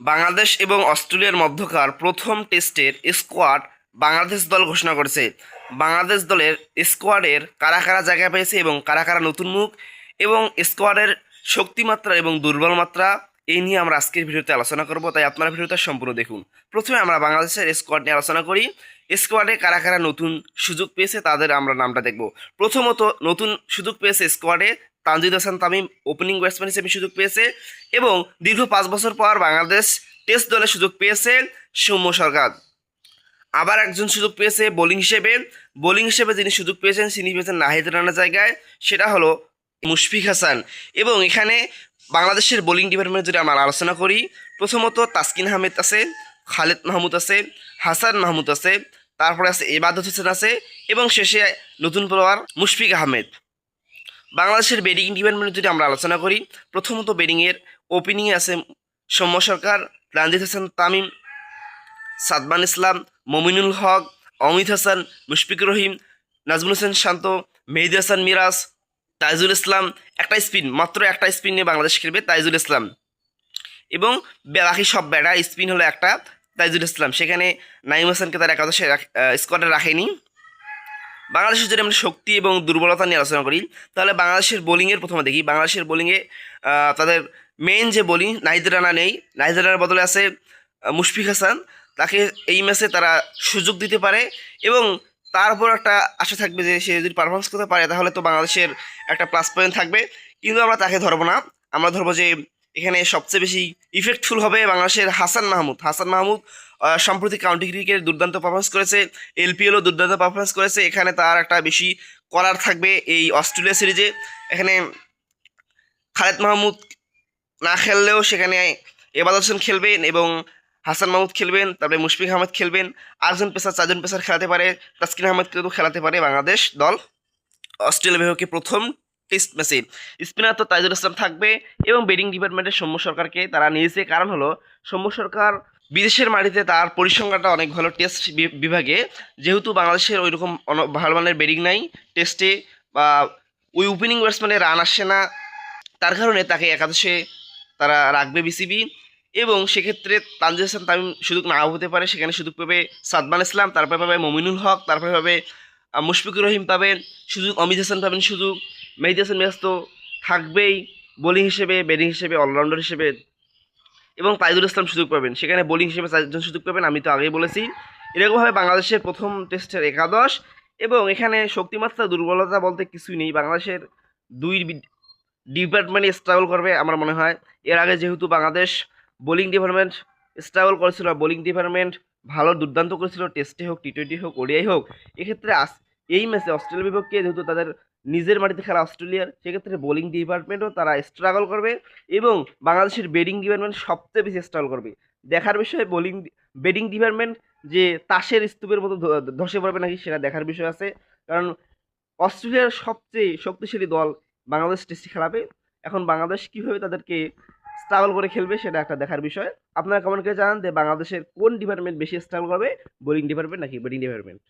বাংলাদেশ এবং অস্ট্রেলিয়ার মধ্যকার প্রথম টেস্টের স্কোয়াড বাংলাদেশ দল ঘোষণা করেছে। বাংলাদেশ দলের স্কোয়াডের কারা কারা জায়গা পেয়েছে এবং কারা কারা নতুন মুখ এবং স্কোয়াডের শক্তিমাত্রা এবং দুর্বল মাত্রা এই নিয়ে আমরা আজকের ভিডিওতে আলোচনা করব, তাই আপনারা ভিডিওটা সম্পূর্ণ দেখুন। প্রথমে আমরা বাংলাদেশের স্কোয়াড নিয়ে আলোচনা করি। স্কোয়াডে কারা কারা নতুন সুযোগ পেয়েছে তাদের আমরা নামটা দেখব। প্রথমত নতুন সুযোগ পেয়েছে স্কোয়াডে তানজিদ হাসান তামিম ওপেনিং ব্যাটসম্যান হিসেবে সুযোগ পেয়েছে এবং দীর্ঘ 5 বছর পর বাংলাদেশ টেস্ট দলে সুযোগ পেয়েছে সৌম্য সরকার। আবার একজন সুযোগ পেয়েছে বোলিং হিসেবে যিনি সুযোগ পেয়েছেন তিনি পেয়েছেন নাহিদ রানার জায়গায়, সেটা হলো মুশফিক হাসান। এবং এখানে বাংলাদেশের বোলিং ডিপার্টমেন্ট যদি আমরা আলোচনা করি, প্রথমত তাসকিন আহমেদ আছে, খালেদ মাহমুদ আছে, হাসান মাহমুদ আছে, তারপরে আছে ইবাদত হোসেন আছে এবং শেষে নতুন প্লেয়ার মুশফিক আহমেদ। বাংলাদেশের ব্যাটিং ডিপার্টমেন্ট যদি আমরা আলোচনা করি, প্রথমত ওপেনিংয়ে আছে সৌম্য সরকার, তানজিদ হাসান তামিম, সাদমান ইসলাম, মমিনুল হক, অমিত হাসান, মুশফিকুর রহিম, নাজমুল হোসেন শান্ত, মেহেদি হাসান মিরাজ, তাইজুল ইসলাম। মাত্র একটা স্পিন নিয়ে বাংলাদেশ খেলবে তাইজুল ইসলাম, এবং বাকি সব ব্যাটার স্পিন হলো একটা তাইজুল ইসলাম। সেখানে নাইম হাসানকে তার একাদশে স্কোয়াডে রাখেনি। বাংলাদেশের যদি আমরা শক্তি এবং দুর্বলতা নিয়ে আলোচনা করি, তাহলে বাংলাদেশের বোলিংয়ের প্রথমে দেখি। বাংলাদেশের বোলিংয়ে তাদের মেইন যে বোলিং নাহিদ রানা নেই, নাহিদ রানার বদলে আছে মুশফিক হাসান। তাকে এই ম্যাচে তারা সুযোগ দিতে পারে এবং তারপর একটা আশা থাকবে যে সে যদি পারফরমেন্স করতে পারে তাহলে তো বাংলাদেশের একটা প্লাস পয়েন্ট থাকবে। কিন্তু আমরা তাকে ধরবো না, আমরা ধরবো যে এখানে সবচেয়ে বেশি ইফেক্টফুল হবে বাংলাদেশের হাসান মাহমুদ। সম্প্রতি কাউন্টি ক্রিকেট দুর্দান্ত পারফরমেন্স করেছে, এলপিএলও দুর্দান্ত পারফরমেন্স করেছে। এখানে তার একটা বেশি করার থাকবে এই অস্ট্রেলিয়া সিরিজে। এখানে খালেদ মাহমুদ না খেললেও সেখানে ইবাদত হোসেন খেলবেন এবং হাসান মাহমুদ খেলবেন, তারপরে মুশফিক আহমেদ খেলবেন। চারজন পেসার খেলাতে পারে, তাসকিন আহমেদকেও খেলাতে পারে বাংলাদেশ দল অস্ট্রেলিয়া বিপক্ষে প্রথম টেস্ট ম্যাচে। স্পিনার তো তাইজুল ইসলাম থাকবে এবং ব্যাটিং ডিপার্টমেন্টের সৌম্য সরকারকে তারা নিয়েছে। কারণ হলো সৌম্য সরকার বিদেশের মাটিতে তার পরিসংখ্যানটা অনেক ভালো টেস্ট বিভাগে, যেহেতু বাংলাদেশের ওই রকম ভালো মানের ব্যাটিং নাই টেস্টে বা ওই ওপেনিং ব্যাটসম্যানের রান আসে না, তার কারণে তাকে একাদশে তারা রাখবে বিসিবি। এবং সেক্ষেত্রে তানজিদ হাসান তামিম সুযোগ নাও হতে পারে, সেখানে সুযোগ পাবে সাদমান ইসলাম, তারপরে পাবে মমিনুল হক, তারপরে পাবে মুশফিকুর রহিম পাবেন সুযোগ, অমিত হাসান পাবেন সুযোগ, মেহেদি হাসান মিরাজ তো থাকবেই বোলিং হিসেবে, ব্যাটিং হিসেবে, অলরাউন্ডার হিসেবে, এবং তাইজুল ইসলাম সুযোগ পাবেন। সেখানে বোলিং হিসেবে 4 জন সুযোগ পাবেন, আমি তো আগেই বলেছি। এরকমভাবে বাংলাদেশের প্রথম টেস্টের একাদশ। এবং এখানে শক্তিমাত্রা দুর্বলতা বলতে কিছুই নেই, বাংলাদেশের দুই ডিপার্টমেন্টে স্ট্রাগল করবে আমার মনে হয়। এর আগে যেহেতু বাংলাদেশ বোলিং ডিপার্টমেন্ট স্ট্রাগল করেছিল, বোলিং ডিপার্টমেন্ট ভালো দুর্দান্ত করেছিল টেস্টে হোক, টি-20 হোক, ওডিআই হোক, এক্ষেত্রে এই ম্যাচে অস্ট্রেলিয়ার বিপক্ষে যেহেতু তাদের নিজের মাটিতে খেলা অস্ট্রেলিয়ার, সেক্ষেত্রে বোলিং ডিপার্টমেন্টও তারা স্ট্রাগল করবে এবং বাংলাদেশের ব্যাটিং ডিপার্টমেন্ট সবচেয়ে বেশি স্ট্রাগল করবে। দেখার বিষয় ব্যাটিং ডিপার্টমেন্ট যে তাসের স্তূপের মতো ধসে পড়বে নাকি সেটা দেখার বিষয় আছে। কারণ অস্ট্রেলিয়ার সবচেয়ে শক্তিশালী দল বাংলাদেশ টেস্টে খেলাবে। এখন বাংলাদেশ কীভাবে তাদেরকে স্ট্রাগল করে খেলবে সেটা একটা দেখার বিষয়। আপনারা কমেন্ট করে জানান যে বাংলাদেশের কোন ডিপার্টমেন্ট বেশি স্ট্রাগল করবে, বোলিং ডিপার্টমেন্ট নাকি ব্যাটিং ডিপার্টমেন্ট।